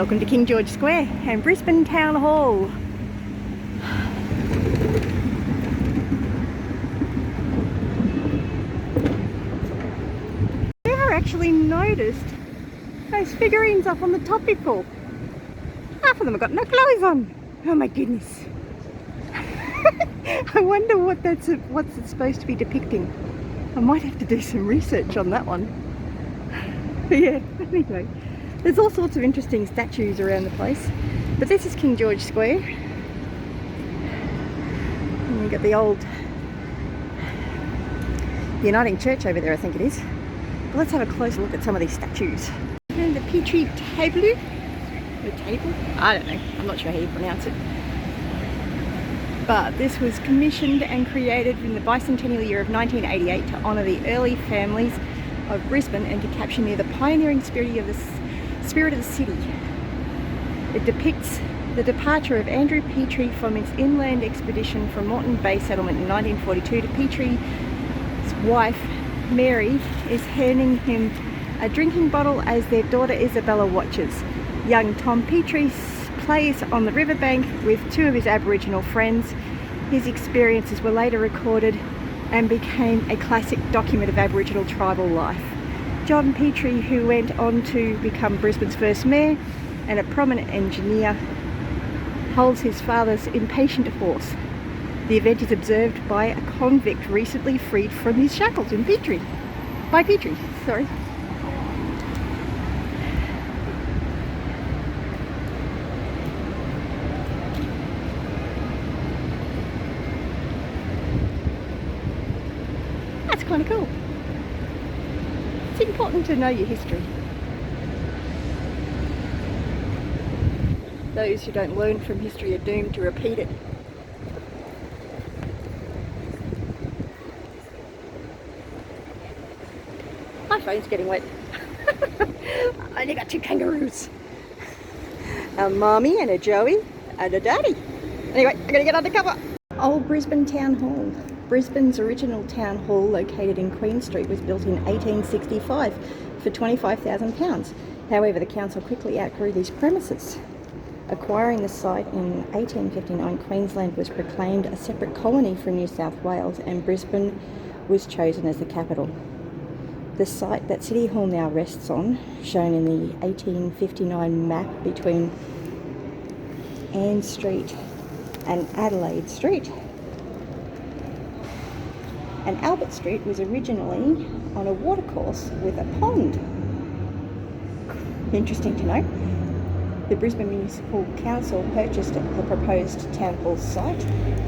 Welcome to King George Square and Brisbane Town Hall. Never actually noticed those figurines up on the top before. Half of them have got no clothes on. Oh my goodness. I wonder what's it supposed to be depicting. I might have to do some research on that one. But yeah, anyway. There's all sorts of interesting statues around the place. But this is King George Square. And you've got the old Uniting Church over there, I think it is. But let's have a closer look at some of these statues. And the Petrie table. The table? I don't know. I'm not sure how you pronounce it. But this was commissioned and created in the bicentennial year of 1988 to honour the early families of Brisbane and to capture the pioneering spirit of the city. It depicts the departure of Andrew Petrie from his inland expedition from Moreton Bay settlement in 1942 to Petrie's wife Mary is handing him a drinking bottle as their daughter Isabella watches. Young Tom Petrie plays on the riverbank with two of his Aboriginal friends. His experiences were later recorded and became a classic document of Aboriginal tribal life. John Petrie, who went on to become Brisbane's first mayor and a prominent engineer, holds his father's impatient horse. The event is observed by a convict recently freed from his shackles in Petrie. By Petrie, sorry. That's kind of cool. It's important to know your history. Those who don't learn from history are doomed to repeat it. My phone's getting wet. I only got two kangaroos. A mommy and a Joey and a daddy. Anyway, I'm gonna get undercover. Old Brisbane Town Hall. Brisbane's original town hall, located in Queen Street, was built in 1865 for £25,000. However, the council quickly outgrew these premises. Acquiring the site in 1859, Queensland was proclaimed a separate colony from New South Wales and Brisbane was chosen as the capital. The site that City Hall now rests on, shown in the 1859 map between Ann Street and Adelaide Street, and Albert Street, was originally on a watercourse with a pond. Interesting to know. The Brisbane Municipal Council purchased the proposed town hall site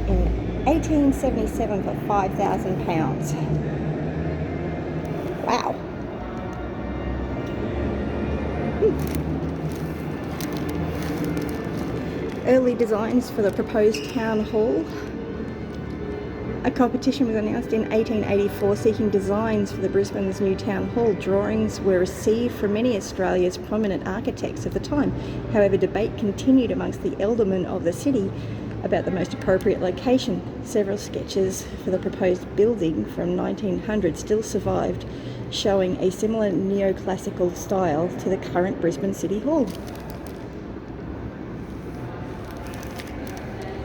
in 1877 for £5,000. Wow. Early designs for the proposed town hall. A competition was announced in 1884 seeking designs for the Brisbane's new town hall. Drawings were received from many Australia's prominent architects of the time. However, debate continued amongst the aldermen of the city about the most appropriate location. Several sketches for the proposed building from 1900 still survived, showing a similar neoclassical style to the current Brisbane City Hall.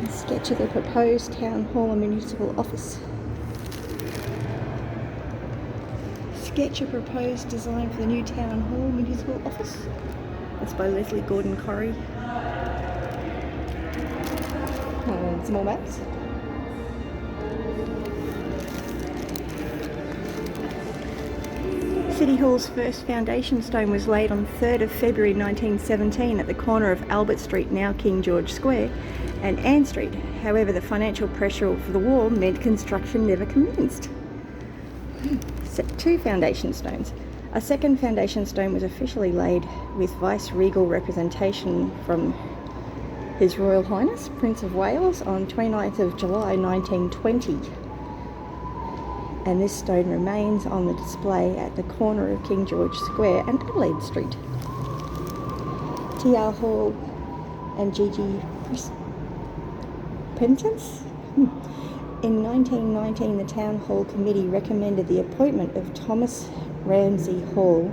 Sketch of the proposed town hall and municipal office. Sketch of proposed design for the new town hall municipal office. That's by Leslie Gordon Corrie. And some more maps. City Hall's first foundation stone was laid on 3rd of February 1917 at the corner of Albert Street, now King George Square, and Ann Street. However, the financial pressure for the war meant construction never commenced. Set 2 foundation stones. A second foundation stone was officially laid with vice-regal representation from His Royal Highness Prince of Wales on 29th of July 1920. And this stone remains on the display at the corner of King George Square and Adelaide Street. T.R. Hall and G.G. Prentice. In 1919, the Town Hall Committee recommended the appointment of Thomas Ramsay Hall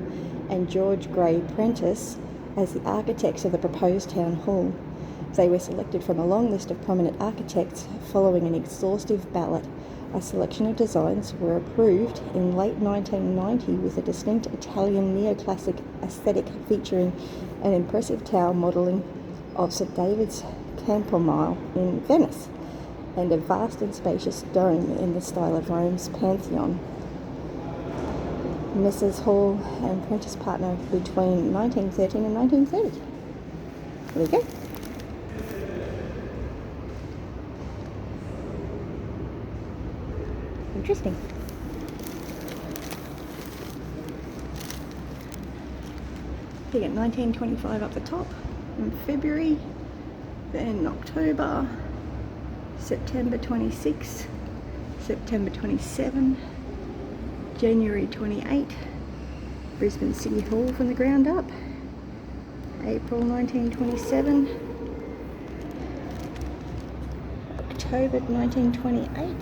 and George Gray Prentice as the architects of the proposed town hall. They were selected from a long list of prominent architects following an exhaustive ballot. A selection of designs were approved in late 1990 with a distinct Italian neoclassic aesthetic featuring an impressive tower modelling of St David's Campanile in Venice and a vast and spacious dome in the style of Rome's Pantheon. Messrs Hall and Prentice partner between 1913 and 1930. There you go. Interesting. You get 1925 up the top in February, then October, September 26, September 27, January 28, Brisbane City Hall from the ground up, April 1927, October 1928,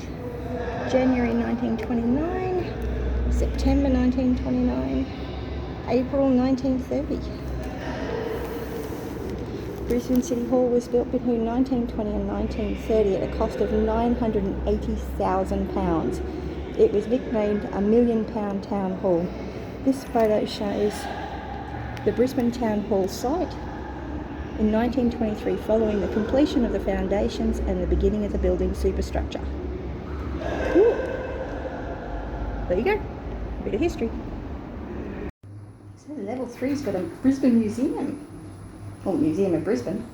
January 1929, September 1929, April 1930. Brisbane City Hall was built between 1920 and 1930 at a cost of £980,000. It was nicknamed a £1 million town hall. This photo shows the Brisbane Town Hall site in 1923 following the completion of the foundations and the beginning of the building superstructure. Ooh. There you go, a bit of history. So level 3's got a Brisbane Museum, or Museum of Brisbane.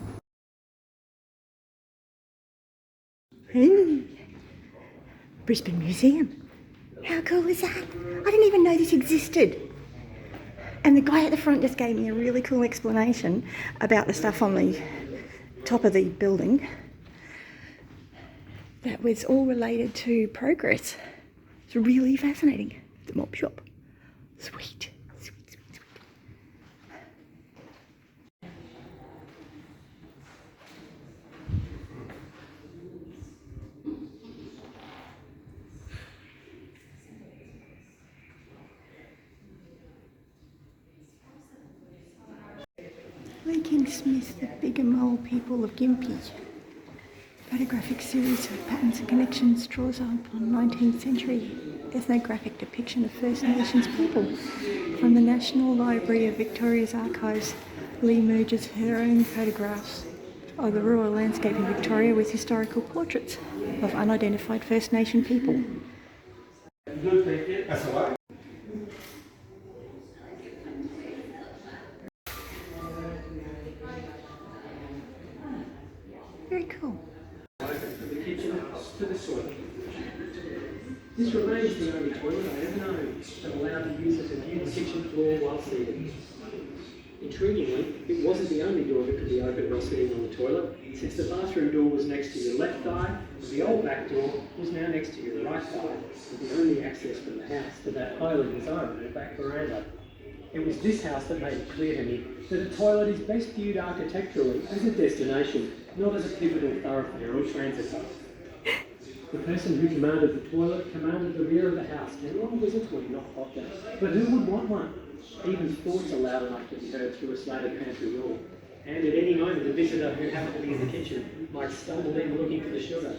Hey, Brisbane Museum. How cool is that? I didn't even know this existed. And the guy at the front just gave me a really cool explanation about the stuff on the top of the building that was all related to progress. It's really fascinating. The mop shop. Sweet. Lincoln Smith, The Bigger Mole People of Gympie. Photographic series of patterns and connections draws on 19th century ethnographic depiction of First Nations people. From the National Library of Victoria's archives, Lee merges her own photographs of the rural landscape in Victoria with historical portraits of unidentified First Nation people. Very cool. This remains the only toilet I ever known and allowed to use it to view the kitchen floor while seated. Intriguingly, it wasn't the only door that could be opened while sitting on the toilet, since the bathroom door was next to your left thigh, and the old back door was now next to your right thigh, with the only access from the house to that highly desired back veranda. It was this house that made it clear to me that a toilet is best viewed architecturally as a destination, not as a pivotal thoroughfare or transit hub. The person who commanded the toilet commanded the rear of the house, and long visits were not popular. But who would want one? Even thoughts are loud enough to be heard through a slatted pantry door. And at any moment, a visitor who happened to be in the kitchen might stumble in looking for the sugar.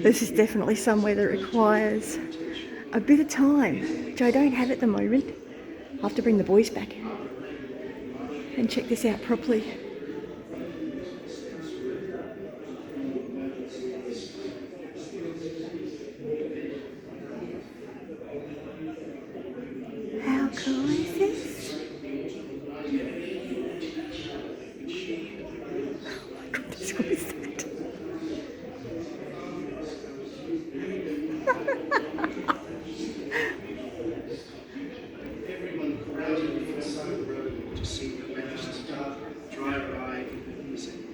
This is definitely somewhere that requires a bit of time, which I don't have at the moment. I'll have to bring the boys back and check this out properly. How cool is this? Oh my goodness, what is that? Everyone crowded from the side of the road to see the latest dry ride in the museum.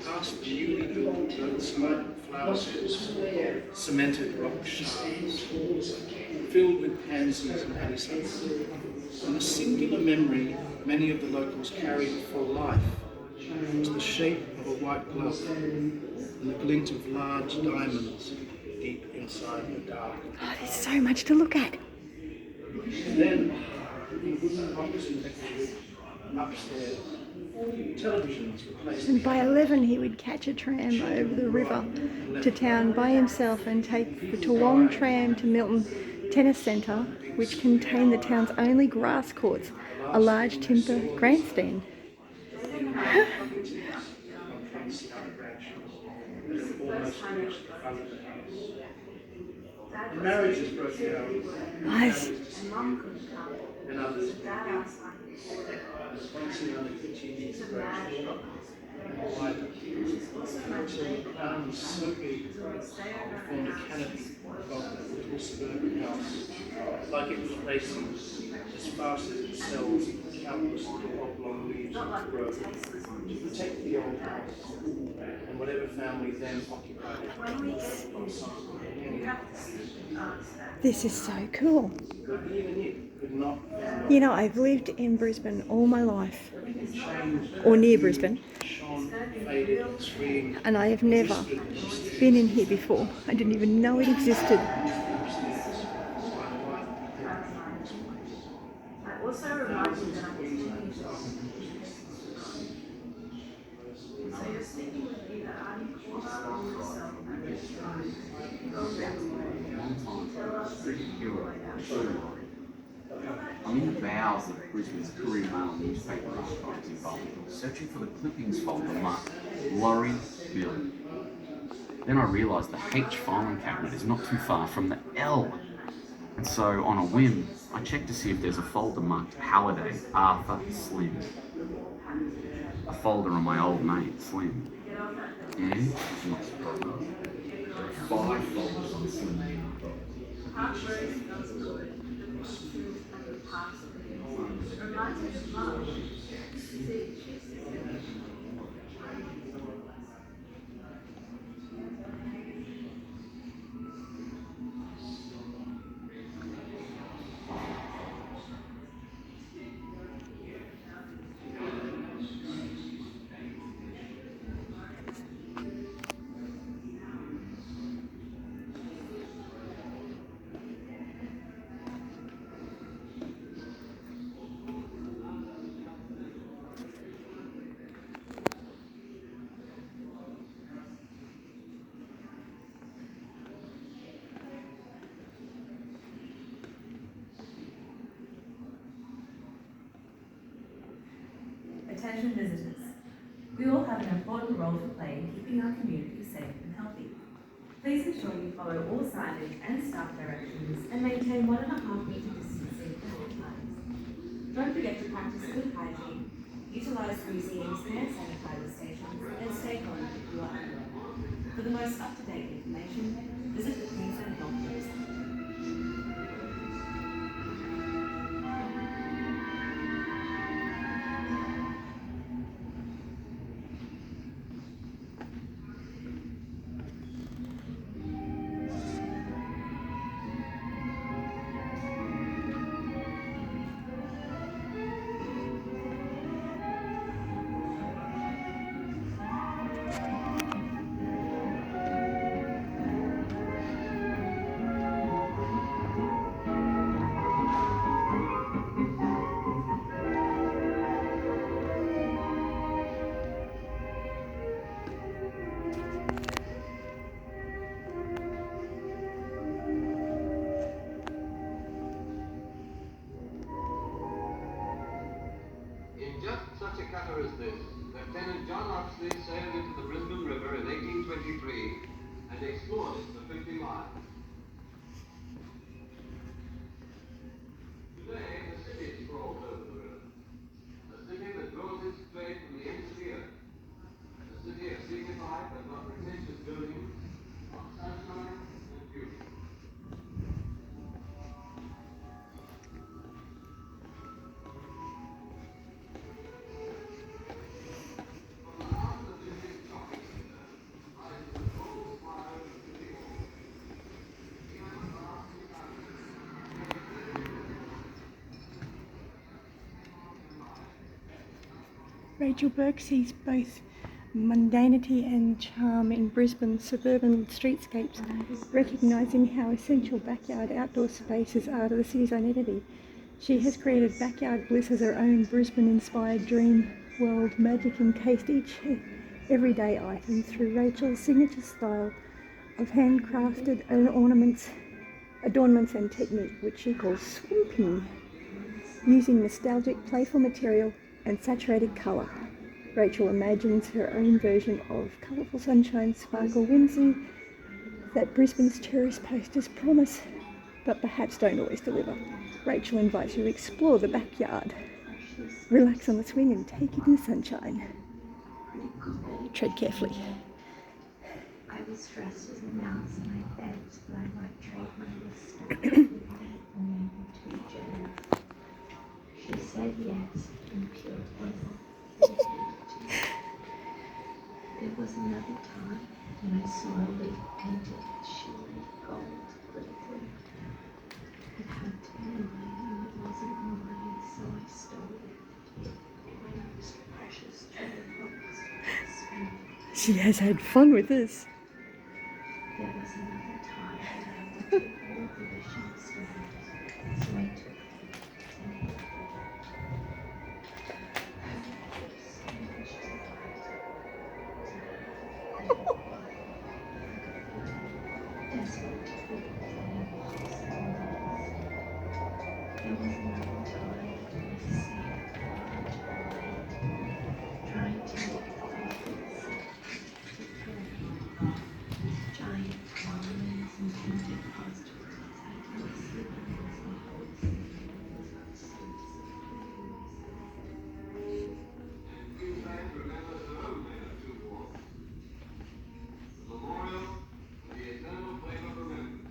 Past newly built roadside flower stalls, cemented rock shards, filled with pansies and honeysuckles, and the singular memory many of the locals carried for life was the shape of a white glove and the glint of large diamonds deep inside the dark. Oh, there's so much to look at. Then, in the wooden box upstairs, televisions replaced. And by 11 he would catch a tram over the river to town by himself and take the Toowong tram to Milton Tennis Centre, which contained the town's only grass courts, a large timber grandstand. The marriages broke down. Nice. And others responsive under continued separation. Until the crown was so big, it formed a canopy above that little suburban house, like it was racing as fast as it sells countless little oblong leaves of its growth to protect the old house and whatever family then occupied it. This is so cool. But even it could not. You know, I've lived in Brisbane all my life, or near Brisbane, and I have never been in here before. I didn't even know it existed. I'm in the bowels of Brisbane's Courier Mail newspaper archives in Bali, searching for the clippings folder marked Lorry Bill. Then I realised the H filing cabinet is not too far from the L. And so, on a whim, I checked to see if there's a folder marked Halliday Arthur Slim. A folder on my old mate, Slim. Yeah, not surprised. There are 5 folders on Slim and Attention visitors. We all have an important role to play in keeping our community safe and healthy. Please ensure you follow all signage and staff directions and maintain 1.5 metre distancing at all times. Don't forget to practice good hygiene, utilise the museum's hand sanitizer stations, and stay home if you are unwell. For the most up-to-date information, visit the Queensland Health website. In just such a cutter as this, Lieutenant John Oxley sailed into the Brisbane River in 1823 and explored it for 50 miles. Today, the city sprawls over the river. A city that grows its trade from the ends of the earth. A city of dignified but not pretentious buildings, of sunshine and beauty. Rachel Burke sees both mundanity and charm in Brisbane's suburban streetscapes, recognising how essential backyard outdoor spaces are to the city's identity. She has created Backyard Bliss as her own Brisbane-inspired dream world, magic encased each everyday item through Rachel's signature style of handcrafted adornments and technique, which she calls swooping. Using nostalgic, playful material and saturated colour, Rachel imagines her own version of colourful sunshine, sparkle, whimsy that Brisbane's tourist posters promise, but perhaps don't always deliver. Rachel invites you to explore the backyard, relax on the swing and take in the sunshine. Tread carefully. I was dressed as a mouse and I begged that I might trade my wristlet and unable to be generous. She said yes in pure bliss. There was another time when I saw a leaf painted with shimmering gold glittering. It had to be mine and it wasn't mine, so I stole it. My most precious treasure box. She has had fun with this. There was another time that I had to take all of the wishing stones, so I took them and hid them. So much to fight. Desperate to fulfill the impossible needs. There was another time when I saved large light, trying to make the dolphins giant diamonds and painted posters taking the sleepings and hopes and dreams of Queensland remembers her own men of two wars. The memorial to the eternal flame of remembrance.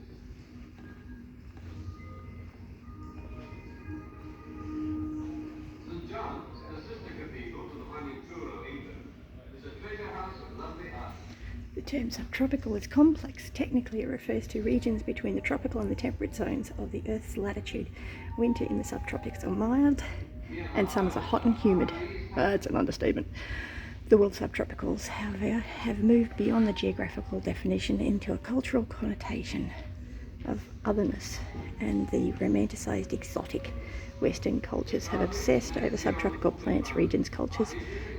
St. John's, a sister cathedral to the one in Truro, England, is a treasure house of lovely art. The term subtropical is complex. Technically, it refers to regions between the tropical and the temperate zones of the Earth's latitude. Winter in the subtropics are mild, and summers are hot and humid. It's an understatement. The world subtropicals, however, have moved beyond the geographical definition into a cultural connotation of otherness, and the romanticised exotic. Western cultures have obsessed over subtropical plants, regions, cultures,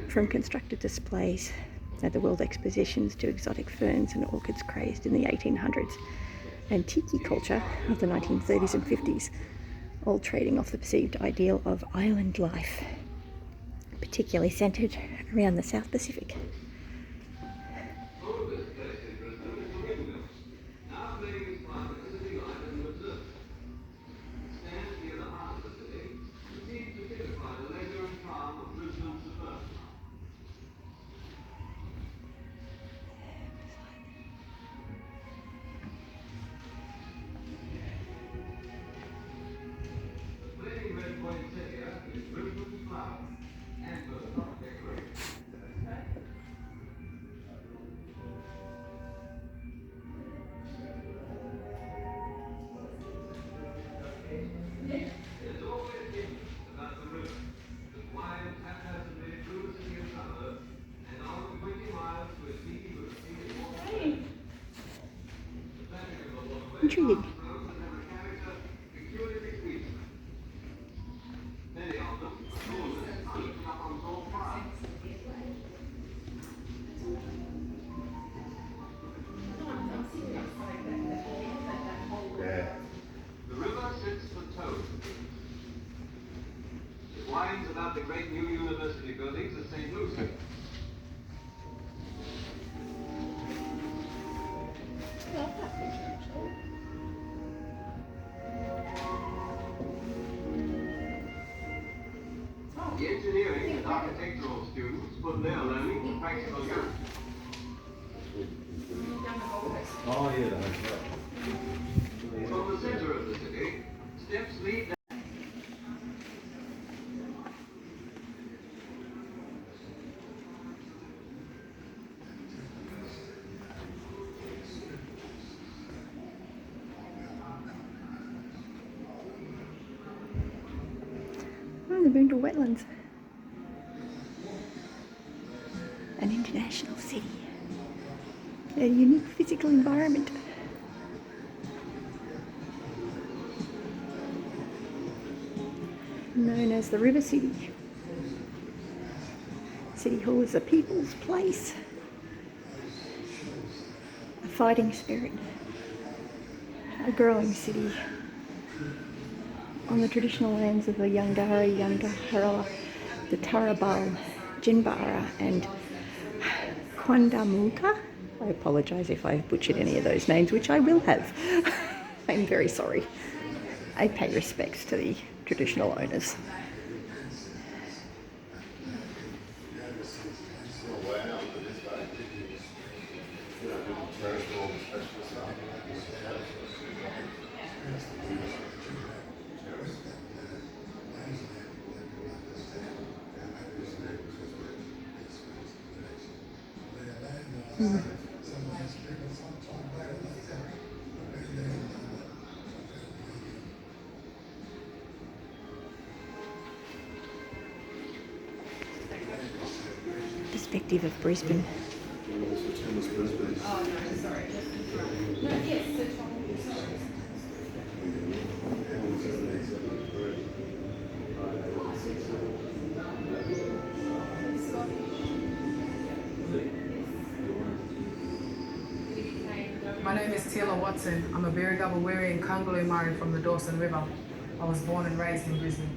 from constructed displays at the World Expositions to exotic ferns and orchids crazed in the 1800s, and tiki culture of the 1930s and 50s, all trading off the perceived ideal of island life, particularly centred around the South Pacific. Oldest place in Brisbane is the windmill, now playing its part as a city light and observer. It stands near the heart of the city and seems to typify the leisure and calm of Brisbane's suburban life. The flaming red poinsettia is Brisbane's flower and for the top decoration. There's always been about the river, that winds haphazardly through the city and suburb, and on 20 miles to its meeting with the sea and water. The traffic of the waterway Intriguing. roads that have a character peculiarly sweet. Many of them are coolness, hunting up on tall fire. The river sits for tow. It winds about the great new university buildings at St. Lucie. The engineering and architectural students put their learning to practical use. Oh, yeah, that's right. From the center of the city, steps lead down. The Boondall wetlands. An international city. A unique physical environment. Known as the River City. City Hall is a people's place. A fighting spirit. A growing city. On the traditional lands of the Yungara, Yungaharala, the Tarabal, Jinbara and Quandamulka. I apologise if I butchered any of those names, which I will have. I'm very sorry. I pay respects to the traditional owners. Perspective of Brisbane. My name is Taylor Watson. I'm a Birrigubba Wiri and Kungaloo Murray from the Dawson River. I was born and raised in Brisbane.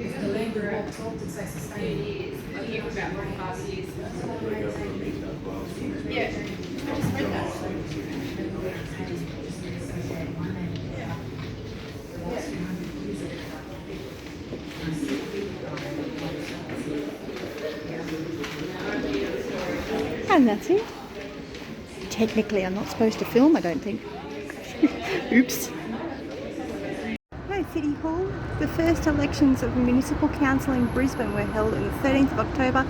If the land grew up, talk to say sustainable. I've been here for about 45 years. Yeah, I just read that. And that's it. Technically, I'm not supposed to film, I don't think. Oops. Hello, City Hall. The first elections of the Municipal Council in Brisbane were held on the 13th of October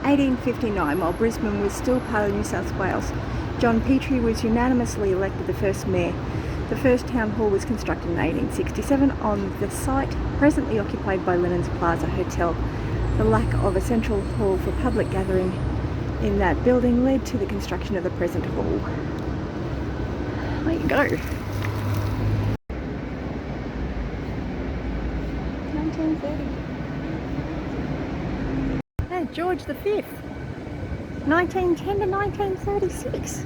1859, while Brisbane was still part of New South Wales. John Petrie was unanimously elected the first mayor. The first town hall was constructed in 1867 on the site presently occupied by Lennon's Plaza Hotel. The lack of a central hall for public gathering in that building led to the construction of the present hall. There you go. 1930. And George V, 1910 to 1936.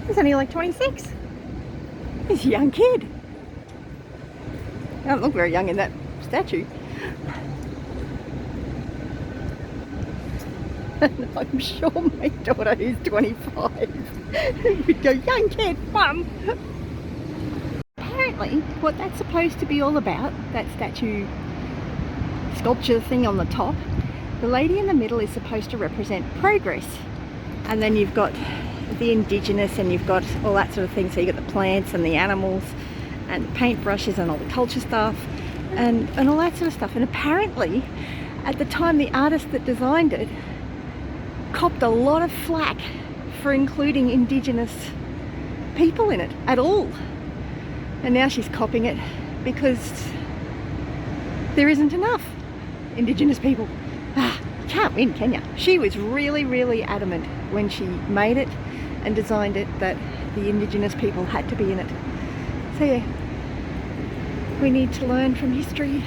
He's only like 26. He's a young kid. He doesn't look very young in that statue. And I'm sure my daughter, who's 25, would go, young kid, mum. Apparently, what that's supposed to be all about, that statue sculpture thing on the top, the lady in the middle is supposed to represent progress. And then you've got the indigenous and you've got all that sort of thing. So you've got the plants and the animals and the paintbrushes and all the culture stuff and all that sort of stuff. And apparently, at the time, the artist that designed it copped a lot of flack for including indigenous people in it at all. And now she's copping it because there isn't enough indigenous people. Can't win, can ya? She was really, really adamant when she made it and designed it that the indigenous people had to be in it. So yeah, we need to learn from history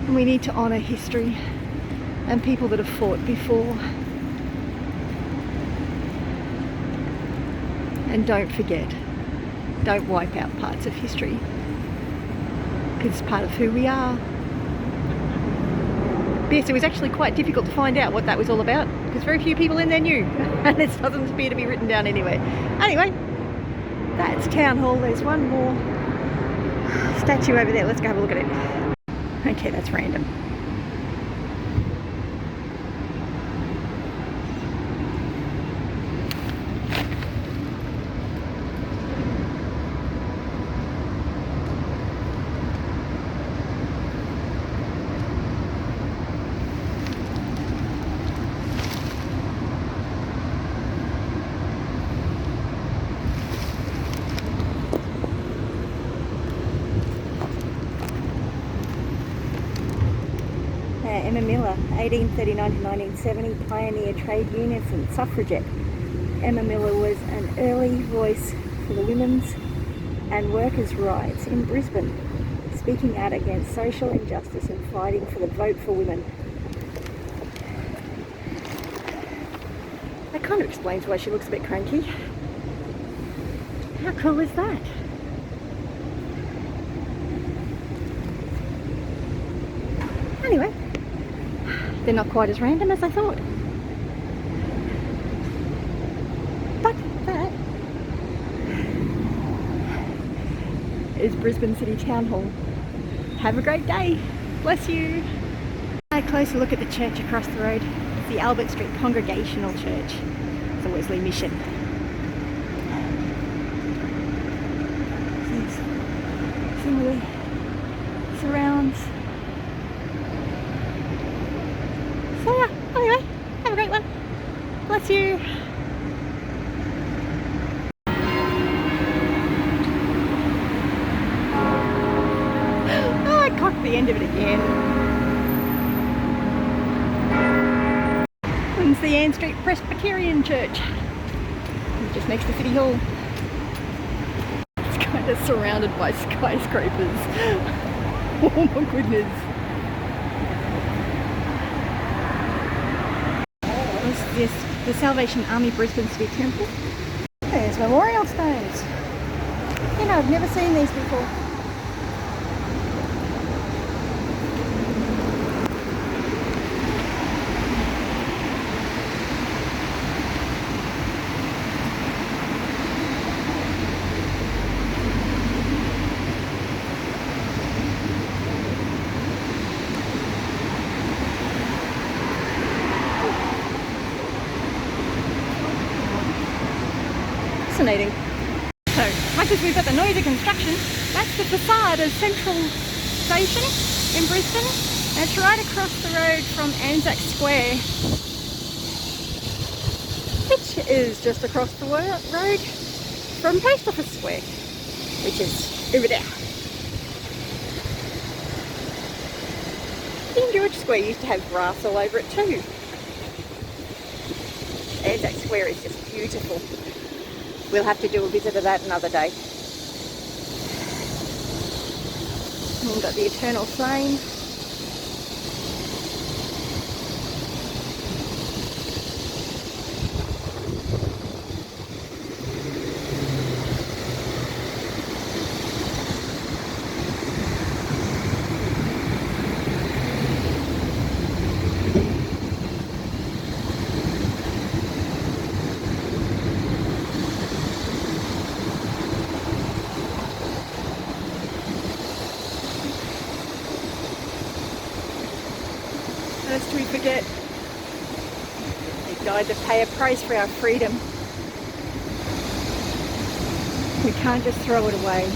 and we need to honour history and people that have fought before. And don't forget, don't wipe out parts of history because it's part of who we are. But yes, it was actually quite difficult to find out what that was all about because very few people in there knew and it doesn't appear to be written down anyway. Anyway, that's Town Hall. There's one more statue over there. Let's go have a look at it. Okay, that's random. Emma Miller, 1839 to 1970, pioneer trade unionist and suffragette. Emma Miller was an early voice for the women's and workers' rights in Brisbane, speaking out against social injustice and fighting for the vote for women. That kind of explains why she looks a bit cranky. How cool is that? Anyway, they're not quite as random as I thought. But that is Brisbane City Town Hall. Have a great day. Bless you. A closer look at the church across the road. It's the Albert Street Congregational Church. It's a Wesley mission. Some of the surrounds. So yeah, anyway, have a great one. Bless you. Oh, I cocked the end of it again. And it's the Ann Street Presbyterian Church, just next to City Hall. It's kind of surrounded by skyscrapers. Oh my goodness. This the Salvation Army Brisbane City Temple. There's memorial stones. You know, I've never seen these before. Fascinating. So, much as we've got the noisy construction, that's the facade of Central Station in Brisbane. And it's right across the road from Anzac Square, which is just across the road from Post Office Square, which is over there. King George Square used to have grass all over it too. Anzac Square is just beautiful. We'll have to do a visit of that another day. And we've got the Eternal Flame. Lest we forget, He died to pay a price for our freedom. We can't just throw it away.